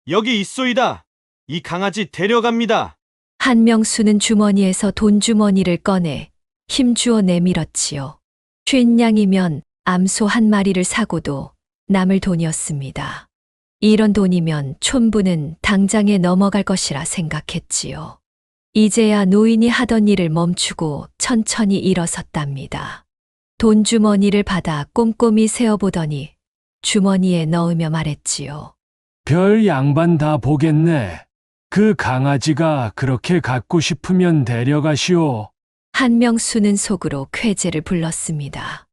여기 있소이다. 이 강아지 데려갑니다. 한명수는 주머니에서 돈주머니를 꺼내 힘주어 내밀었지요. 50냥이면 암소 한 마리를 사고도 남을 돈이었습니다. 이런 돈이면 촌부는 당장에 넘어갈 것이라 생각했지요. 이제야 노인이 하던 일을 멈추고 천천히 일어섰답니다. 돈주머니를 받아 꼼꼼히 세어보더니 주머니에 넣으며 말했지요. 별 양반 다 보겠네. 그 강아지가 그렇게 갖고 싶으면 데려가시오. 한명수는 속으로 쾌재를 불렀습니다.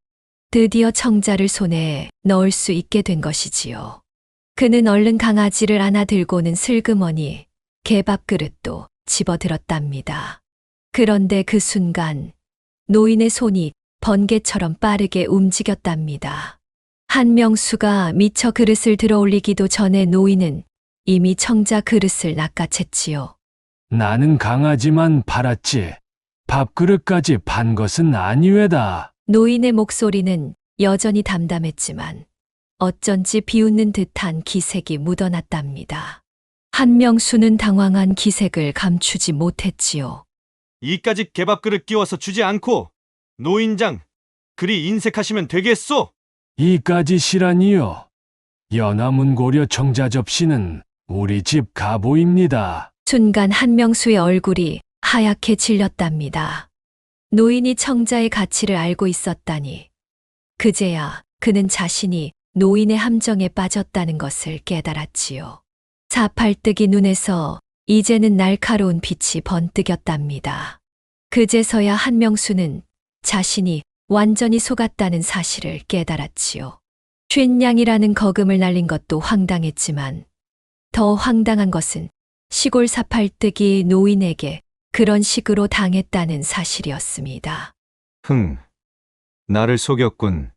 드디어 청자를 손에 넣을 수 있게 된 것이지요. 그는 얼른 강아지를 안아 들고는 슬그머니 개밥 그릇도 집어들었답니다. 그런데 그 순간 노인의 손이 번개처럼 빠르게 움직였답니다. 한명수가 미처 그릇을 들어올리기도 전에 노인은 이미 청자 그릇을 낚아챘지요. 나는 강아지만 팔았지. 밥그릇까지 판 것은 아니외다. 노인의 목소리는 여전히 담담했지만 어쩐지 비웃는 듯한 기색이 묻어났답니다. 한명수는 당황한 기색을 감추지 못했지요. 이까지 개밥그릇 끼워서 주지 않고 노인장 그리 인색하시면 되겠소. 이까지 시라니요. 연화문 고려 청자 접시는 우리 집 가보입니다. 순간 한명수의 얼굴이 하얗게 질렸답니다. 노인이 청자의 가치를 알고 있었다니. 그제야 그는 자신이 노인의 함정에 빠졌다는 것을 깨달았지요. 사팔뜨기 눈에서 이제는 날카로운 빛이 번뜩였답니다. 그제서야 한명수는 자신이 완전히 속았다는 사실을 깨달았지요. 50냥이라는 거금을 날린 것도 황당했지만 더 황당한 것은 시골 사팔뜨기 노인에게 그런 식으로 당했다는 사실이었습니다. 나를 속였군.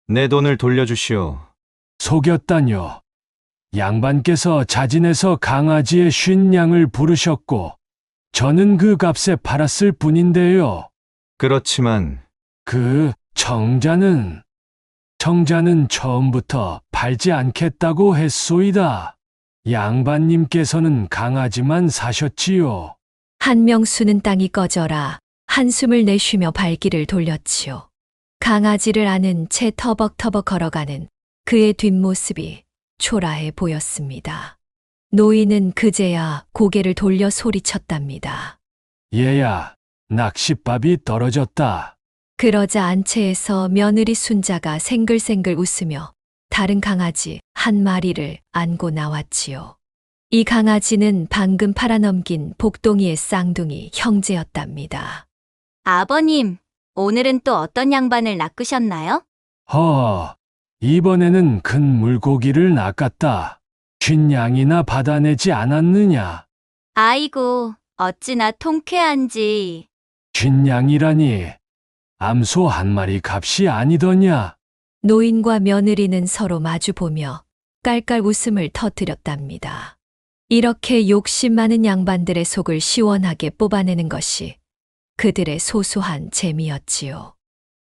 내 돈을 돌려주시오. 속였다뇨. 양반께서 자진해서 강아지의 50냥을 부르셨고 저는 그 값에 팔았을 뿐인데요. 그렇지만 그 청자는 처음부터 팔지 않겠다고 했소이다. 양반님께서는 강아지만 사셨지요. 한명수는 땅이 꺼져라 한숨을 내쉬며 발길을 돌렸지요. 강아지를 안은 채 터벅터벅 걸어가는 그의 뒷모습이 초라해 보였습니다. 노인은 그제야 고개를 돌려 소리쳤답니다. 얘야, 낚싯밥이 떨어졌다. 그러자 안채에서 며느리 순자가 생글생글 웃으며 다른 강아지 한 마리를 안고 나왔지요. 이 강아지는 방금 팔아넘긴 복동이의 쌍둥이 형제였답니다. 아버님, 오늘은 또 어떤 양반을 낚으셨나요? 이번에는 큰 물고기를 낚았다. 50냥이나 받아내지 않았느냐? 아이고, 어찌나 통쾌한지. 50냥이라니. 암소 한 마리 값이 아니더냐? 노인과 며느리는 서로 마주보며 깔깔 웃음을 터뜨렸답니다. 이렇게 욕심 많은 양반들의 속을 시원하게 뽑아내는 것이 그들의 소소한 재미였지요.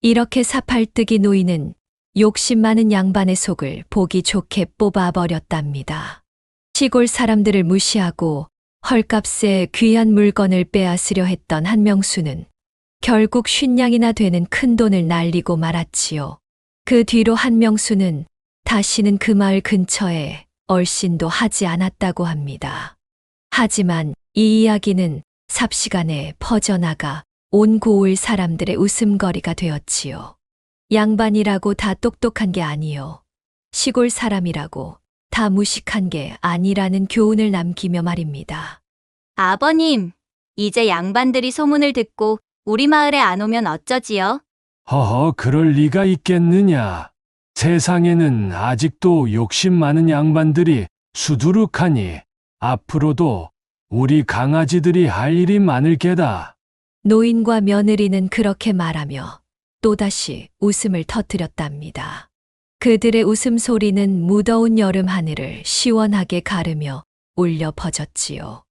이렇게 사팔뜨기 노인은 욕심 많은 양반의 속을 보기 좋게 뽑아버렸답니다. 시골 사람들을 무시하고 헐값에 귀한 물건을 빼앗으려 했던 한명수는 결국 50냥이나 되는 큰 돈을 날리고 말았지요. 그 뒤로 한명수는 다시는 그 마을 근처에 얼씬도 하지 않았다고 합니다. 하지만 이 이야기는 삽시간에 퍼져나가 온 고을 사람들의 웃음거리가 되었지요. 양반이라고 다 똑똑한 게 아니요. 시골 사람이라고 다 무식한 게 아니라는 교훈을 남기며 말입니다. 아버님, 이제 양반들이 소문을 듣고 우리 마을에 안 오면 어쩌지요? 허허, 그럴 리가 있겠느냐. 세상에는 아직도 욕심 많은 양반들이 수두룩하니 앞으로도 우리 강아지들이 할 일이 많을 게다. 노인과 며느리는 그렇게 말하며 또다시 웃음을 터뜨렸답니다. 그들의 웃음소리는 무더운 여름 하늘을 시원하게 가르며 울려 퍼졌지요.